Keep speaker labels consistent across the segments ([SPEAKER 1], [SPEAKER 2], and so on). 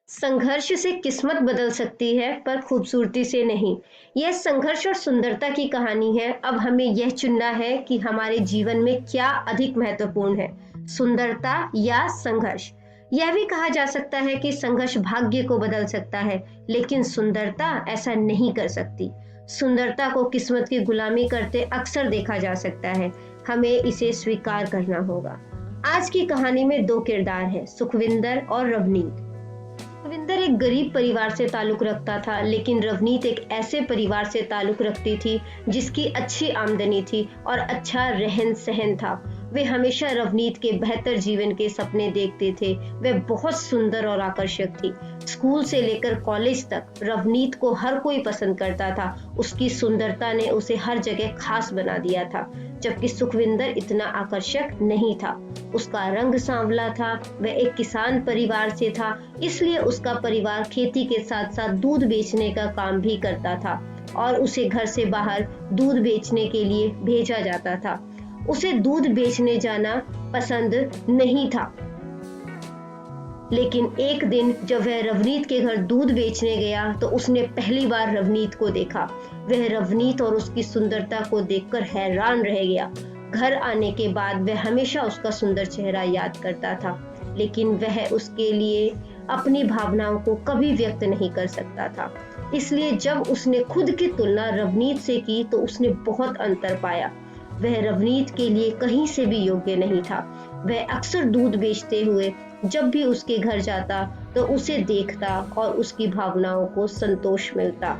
[SPEAKER 1] संघर्ष से किस्मत बदल सकती है पर खूबसूरती से नहीं। यह संघर्ष और सुंदरता की कहानी है। अब हमें यह चुनना है कि हमारे जीवन में क्या अधिक महत्वपूर्ण है, सुंदरता या संघर्ष। यह भी कहा जा सकता है कि संघर्ष भाग्य को बदल सकता है, लेकिन सुंदरता ऐसा नहीं कर सकती। सुंदरता को किस्मत की गुलामी करते अक्सर देखा जा सकता है। हमें इसे स्वीकार करना होगा। आज की कहानी में दो किरदार हैं, सुखविंदर और रवनीत। रविंदर एक गरीब परिवार से ताल्लुक रखता था, लेकिन रवनीत एक ऐसे परिवार से ताल्लुक रखती थी जिसकी अच्छी आमदनी थी और अच्छा रहन सहन था। वे हमेशा रवनीत के बेहतर जीवन के सपने देखते थे। वह बहुत सुंदर और आकर्षक थी। स्कूल से लेकर कॉलेज तक रवनीत को हर कोई पसंद करता था। उसकी सुंदरता ने उसे हर जगह खास बना दिया था, जबकि सुखविंदर इतना आकर्षक नहीं था। उसका रंग सांवला था, वह एक किसान परिवार से था, इसलिए उसका परिवार खेती के साथ साथ दूध बेचने का काम भी करता था और उसे घर से बाहर दूध बेचने के लिए भेजा जाता था। उसे दूध बेचने जाना पसंद नहीं था, लेकिन एक दिन जब वह रवनीत के घर दूध बेचने गया तो उसने पहली बार रवनीत को देखा। वह रवनीत और उसकी सुंदरता को देखकर हैरान रह गया। घर आने के बाद वह हमेशा उसका सुंदर चेहरा याद करता था, लेकिन वह उसके लिए अपनी भावनाओं को कभी व्यक्त नहीं कर सकता था। इसलिए जब उसने खुद की तुलना रवनीत से की तो उसने बहुत अंतर पाया। वह रवनीत के लिए कहीं से भी योग्य नहीं था। वह अक्सर दूध बेचते हुए जब भी उसके घर जाता तो उसे देखता और उसकी भावनाओं को संतोष मिलता,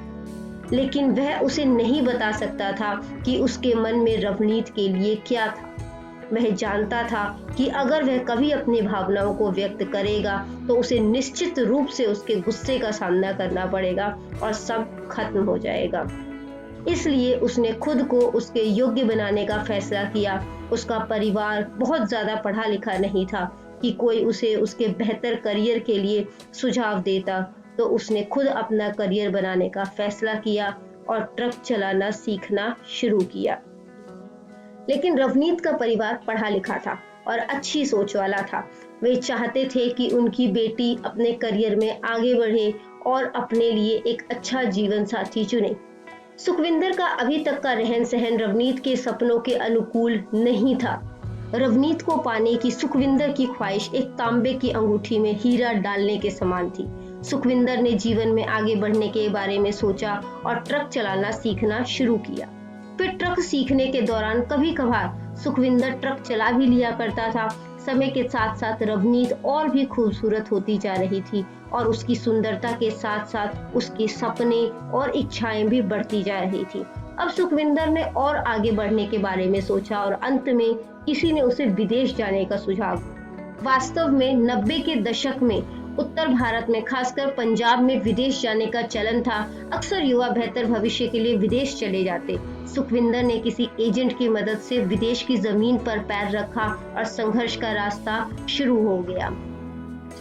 [SPEAKER 1] लेकिन वह उसे नहीं बता सकता था कि उसके मन में रवनीत के लिए क्या था। वह जानता था कि अगर वह कभी अपनी भावनाओं को व्यक्त करेगा तो उसे निश्चित रूप से उसके गुस्से का सामना करना पड़ेगा और सब खत्म हो जाएगा। इसलिए उसने खुद को उसके योग्य बनाने का फैसला किया। उसका परिवार बहुत ज्यादा पढ़ा लिखा नहीं था कि कोई उसे उसके बेहतर करियर के लिए सुझाव देता, तो उसने खुद अपना करियर बनाने का फैसला किया और ट्रक चलाना सीखना शुरू किया। लेकिन रवनीत का परिवार पढ़ा लिखा था और अच्छी सोच वाला था। वे चाहते थे कि उनकी बेटी अपने करियर में आगे बढ़े और अपने लिए एक अच्छा जीवन साथी चुने। सुखविंदर का अभी तक का रहन सहन रवनीत के सपनों के अनुकूल नहीं था। रवनीत को पाने की सुखविंदर की ख्वाहिश एक तांबे की अंगूठी में हीरा डालने के समान थी। सुखविंदर ने जीवन में आगे बढ़ने के बारे में सोचा और ट्रक चलाना सीखना शुरू किया। फिर ट्रक सीखने के दौरान कभी कभार सुखविंदर ट्रक चला भी लिया करता था। समय के साथ साथ रवनीत और भी खूबसूरत होती जा रही थी और उसकी सुंदरता के साथ साथ उसके सपने और इच्छाएं भी बढ़ती जा रही थी। अब सुखविंदर ने और आगे बढ़ने के बारे में सोचा और अंत में किसी ने उसे विदेश जाने का सुझाव दिया। वास्तव में 90 के दशक में उत्तर भारत में, खासकर पंजाब में विदेश जाने का चलन था। अक्सर युवा बेहतर भविष्य के लिए विदेश चले जाते। सुखविंदर ने किसी एजेंट की मदद से विदेश की जमीन पर पैर रखा और संघर्ष का रास्ता शुरू हो गया।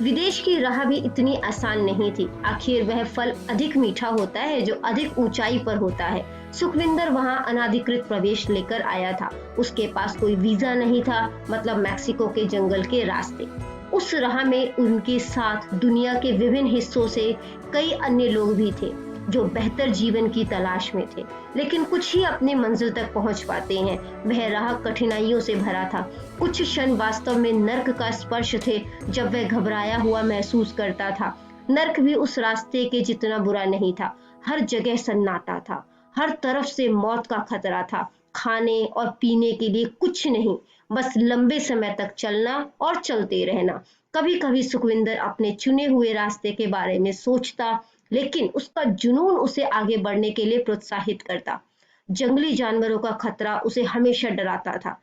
[SPEAKER 1] विदेश की राह भी इतनी आसान नहीं थी। आखिर वह फल अधिक मीठा होता है जो अधिक ऊंचाई पर होता है। सुखविंदर वहां अनाधिकृत प्रवेश लेकर आया था। उसके पास कोई वीजा नहीं था, मतलब मैक्सिको के जंगल के रास्ते। उस राह में उनके साथ दुनिया के विभिन्न हिस्सों से कई अन्य लोग भी थे जो बेहतर जीवन की तलाश में थे, लेकिन कुछ ही अपनी मंजिल तक पहुंच पाते हैं। वह राह कठिनाइयों से भरा था। कुछ क्षण वास्तव में नर्क का स्पर्श थे जब वह घबराया हुआ महसूस करता था। नर्क भी उस रास्ते के जितना बुरा नहीं था। हर जगह सन्नाटा था, हर तरफ से मौत का खतरा था। खाने और पीने के लिए कुछ नहीं, बस लंबे समय तक चलना और चलते रहना। कभी कभी सुखविंदर अपने चुने हुए रास्ते के बारे में सोचता, लेकिन उसका जुनून उसे आगे बढ़ने के लिए प्रोत्साहित करता। जंगली जानवरों का खतरा उसे हमेशा डराता था।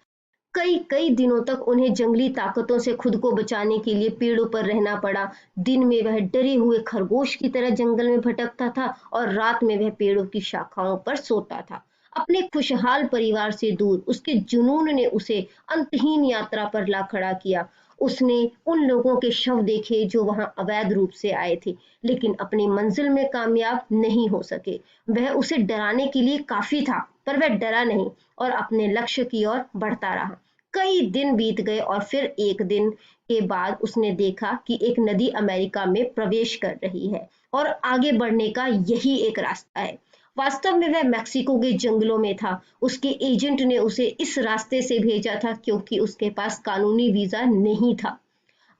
[SPEAKER 1] कई कई दिनों तक उन्हें जंगली ताकतों से खुद को बचाने के लिए पेड़ों पर रहना पड़ा। दिन में वह डरे हुए खरगोश की तरह जंगल में भटकता था और रात में वह पेड़ों की शाखाओं पर सोता था। अपने खुशहाल परिवार से दूर उसके जुनून ने उसे अंतहीन यात्रा पर ला खड़ा किया। उसने उन लोगों के शव देखे जो वहां अवैध रूप से आए थे, लेकिन अपनी मंजिल में कामयाब नहीं हो सके। वह उसे डराने के लिए काफी था, पर वह डरा नहीं और अपने लक्ष्य की ओर बढ़ता रहा। कई दिन बीत गए और फिर एक दिन के बाद उसने देखा कि एक नदी अमेरिका में प्रवेश कर रही है और आगे बढ़ने का यही एक रास्ता है। वास्तव में वह मेक्सिको के जंगलों में था। उसके एजेंट ने उसे इस रास्ते से भेजा था क्योंकि उसके पास कानूनी वीजा नहीं था।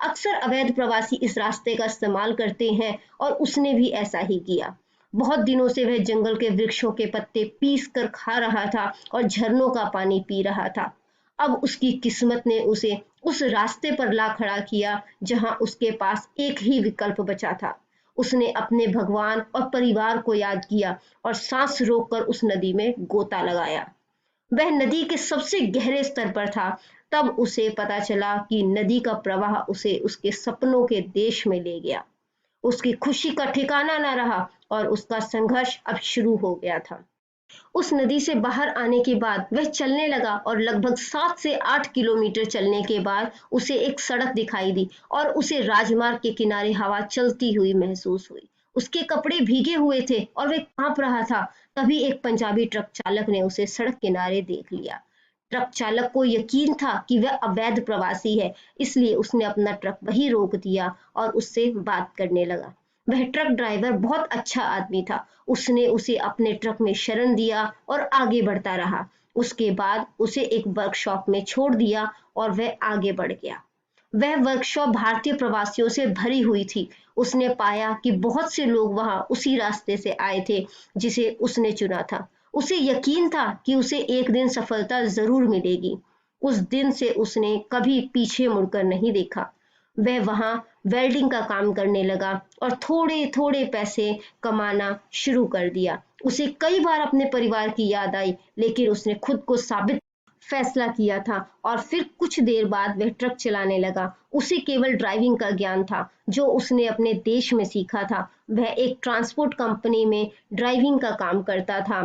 [SPEAKER 1] अक्सर अवैध प्रवासी इस रास्ते का इस्तेमाल करते हैं और उसने भी ऐसा ही किया। बहुत दिनों से वह जंगल के वृक्षों के पत्ते पीस कर खा रहा था और झरनों का पानी पी रहा था। अब उसकी किस्मत ने उसे उस रास्ते पर ला खड़ा किया जहां उसके पास एक ही विकल्प बचा था। उसने अपने भगवान और परिवार को याद किया और सांस रोककर उस नदी में गोता लगाया। वह नदी के सबसे गहरे स्तर पर था। तब उसे पता चला कि नदी का प्रवाह उसे उसके सपनों के देश में ले गया। उसकी खुशी का ठिकाना न रहा और उसका संघर्ष अब शुरू हो गया था। उस नदी से बाहर आने के बाद वह चलने लगा और लगभग 7 से 8 किलोमीटर चलने के बाद उसे एक सड़क दिखाई दी और उसे राजमार्ग के किनारे हवा चलती हुई महसूस हुई। उसके कपड़े भीगे हुए थे और वह कांप रहा था। तभी एक पंजाबी ट्रक चालक ने उसे सड़क किनारे देख लिया। ट्रक चालक को यकीन था कि वह अवैध प्रवासी है, इसलिए उसने अपना ट्रक वहीं रोक दिया और उससे बात करने लगा। वह ट्रक ड्राइवर बहुत अच्छा आदमी था। उसने उसे अपने ट्रक में शरण दिया और आगे बढ़ता रहा। उसके बाद उसे एक वर्कशॉप में छोड़ दिया और वह आगे बढ़ गया। वह वर्कशॉप भारतीय प्रवासियों से भरी हुई थी। उसने पाया कि बहुत से लोग वहां उसी रास्ते से आए थे जिसे उसने चुना था। उसे यकीन था कि उसे एक दिन सफलता जरूर मिलेगी। उस दिन से उसने कभी पीछे मुड़कर नहीं देखा। वह वहां वेल्डिंग का काम करने लगा और थोड़े थोड़े पैसे कमाना शुरू कर दिया। उसे कई बार अपने परिवार की याद आई, लेकिन उसने खुद को साबित फैसला किया था और फिर कुछ देर बाद वह ट्रक चलाने लगा। उसे केवल ड्राइविंग का ज्ञान था जो उसने अपने देश में सीखा था। वह एक ट्रांसपोर्ट कंपनी में ड्राइविंग का काम करता था।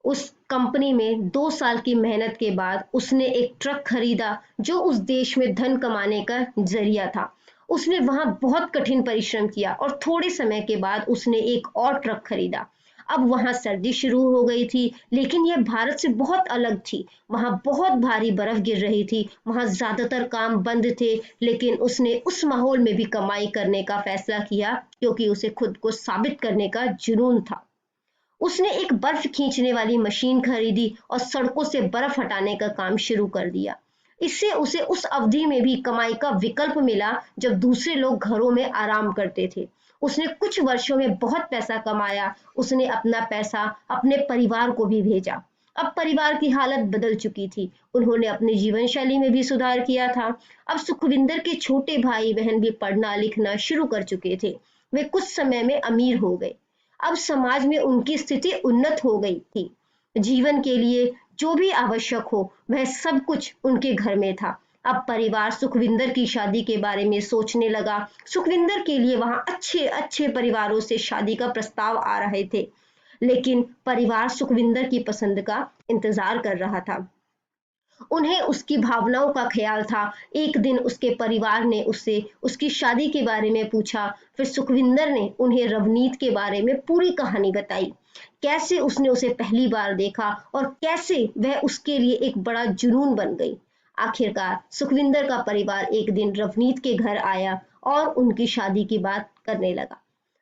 [SPEAKER 1] उस कंपनी में 2 साल की मेहनत के बाद उसने एक ट्रक खरीदा जो उस देश में धन कमाने का जरिया था। उसने वहां बहुत कठिन परिश्रम किया और थोड़े समय के बाद उसने एक और ट्रक खरीदा। अब वहां सर्दी शुरू हो गई थी, लेकिन यह भारत से बहुत अलग थी। वहां बहुत भारी बर्फ गिर रही थी। वहां ज्यादातर काम बंद थे, लेकिन उसने उस माहौल में भी कमाई करने का फैसला किया क्योंकि उसे खुद को साबित करने का जुनून था। उसने एक बर्फ खींचने वाली मशीन खरीदी और सड़कों से बर्फ हटाने का काम शुरू कर दिया। इससे उसे उस अवधि में भी कमाई का विकल्प मिला जब दूसरे लोग घरों में आराम करते थे। उसने कुछ वर्षों में बहुत पैसा कमाया। उसने अपना पैसा अपने परिवार को भी भेजा। अब परिवार की हालत बदल चुकी थी। उन्होंने अपनी जीवन शैली में भी सुधार किया था। अब सुखविंदर के छोटे भाई बहन भी पढ़ना लिखना शुरू कर चुके थे। वे कुछ समय में अमीर हो गए। अब समाज में उनकी स्थिति उन्नत हो गई थी। जीवन के लिए जो भी आवश्यक हो वह सब कुछ उनके घर में था। अब परिवार सुखविंदर की शादी के बारे में सोचने लगा। सुखविंदर के लिए वहां अच्छे अच्छे परिवारों से शादी का प्रस्ताव आ रहे थे, लेकिन परिवार सुखविंदर की पसंद का इंतजार कर रहा था। उन्हें उसकी भावनाओं का ख्याल था। एक दिन उसके परिवार ने उससे उसकी शादी के बारे में पूछा। फिर सुखविंदर ने उन्हें रवनीत के बारे में पूरी कहानी बताई। कैसे उसने उसे पहली बार देखा और कैसे वह उसके लिए एक बड़ा जुनून बन गई। आखिरकार सुखविंदर का परिवार एक दिन रवनीत के घर आया और उनकी शादी की बात करने लगा।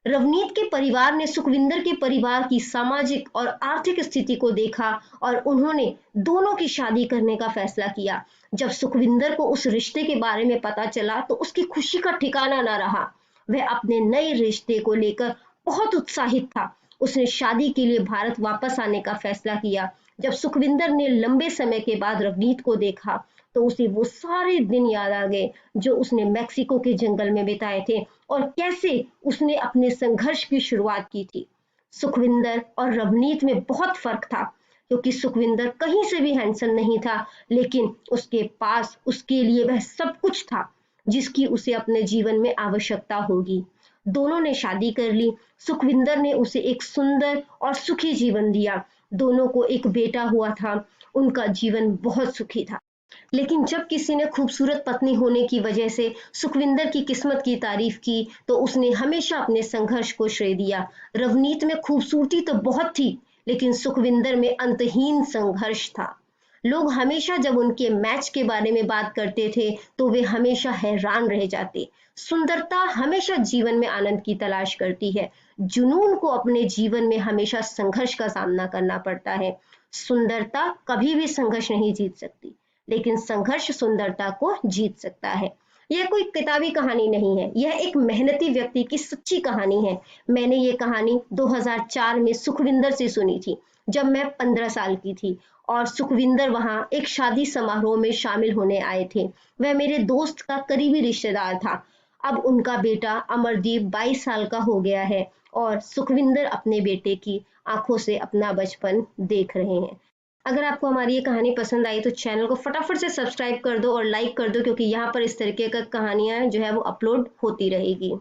[SPEAKER 1] रवनीत के परिवार ने सुखविंदर के परिवार की सामाजिक और आर्थिक स्थिति को देखा और उन्होंने दोनों की शादी करने का फैसला किया। जब सुखविंदर को उस रिश्ते के बारे में पता चला तो उसकी खुशी का ठिकाना न रहा। वह अपने नए रिश्ते को लेकर बहुत उत्साहित था। उसने शादी के लिए भारत वापस आने का फैसला किया। जब सुखविंदर ने लंबे समय के बाद रवनीत को देखा तो उसे वो सारे दिन याद आ गए जो उसने मेक्सिको के जंगल में बिताए थे और कैसे उसने अपने संघर्ष की शुरुआत की थी। सुखविंदर और रवनीत में बहुत फर्क था क्योंकि सुखविंदर कहीं से भी हैंडसम नहीं था, लेकिन उसके पास उसके लिए वह सब कुछ था जिसकी उसे अपने जीवन में आवश्यकता होगी। दोनों ने शादी कर ली। सुखविंदर ने उसे एक सुंदर और सुखी जीवन दिया। दोनों को एक बेटा हुआ था। उनका जीवन बहुत सुखी था। लेकिन जब किसी ने खूबसूरत पत्नी होने की वजह से सुखविंदर की किस्मत की तारीफ की तो उसने हमेशा अपने संघर्ष को श्रेय दिया। रवनीत में खूबसूरती तो बहुत थी, लेकिन सुखविंदर में अंतहीन संघर्ष था। लोग हमेशा जब उनके मैच के बारे में बात करते थे तो वे हमेशा हैरान रह जाते। सुंदरता हमेशा जीवन में आनंद की तलाश करती है। जुनून को अपने जीवन में हमेशा संघर्ष का सामना करना पड़ता है। सुंदरता कभी भी संघर्ष नहीं जीत सकती, लेकिन संघर्ष सुंदरता को जीत सकता है। यह कोई किताबी कहानी नहीं है, यह एक मेहनती व्यक्ति की सच्ची कहानी है। मैंने ये कहानी 2004 में सुखविंदर से सुनी थी, जब मैं 15 साल की थी, और सुखविंदर वहाँ एक शादी समारोह में शामिल होने आए थे। वह मेरे दोस्त का करीबी रिश्तेदार था। अब उनका बेटा अमरदीप 22 साल का हो गया है और सुखविंदर अपने बेटे की आंखों से अपना बचपन देख रहे हैं। अगर आपको हमारी ये कहानी पसंद आई तो चैनल को फटाफट से सब्सक्राइब कर दो और लाइक कर दो, क्योंकि यहाँ पर इस तरीके का कहानियाँ जो है वो अपलोड होती रहेगी।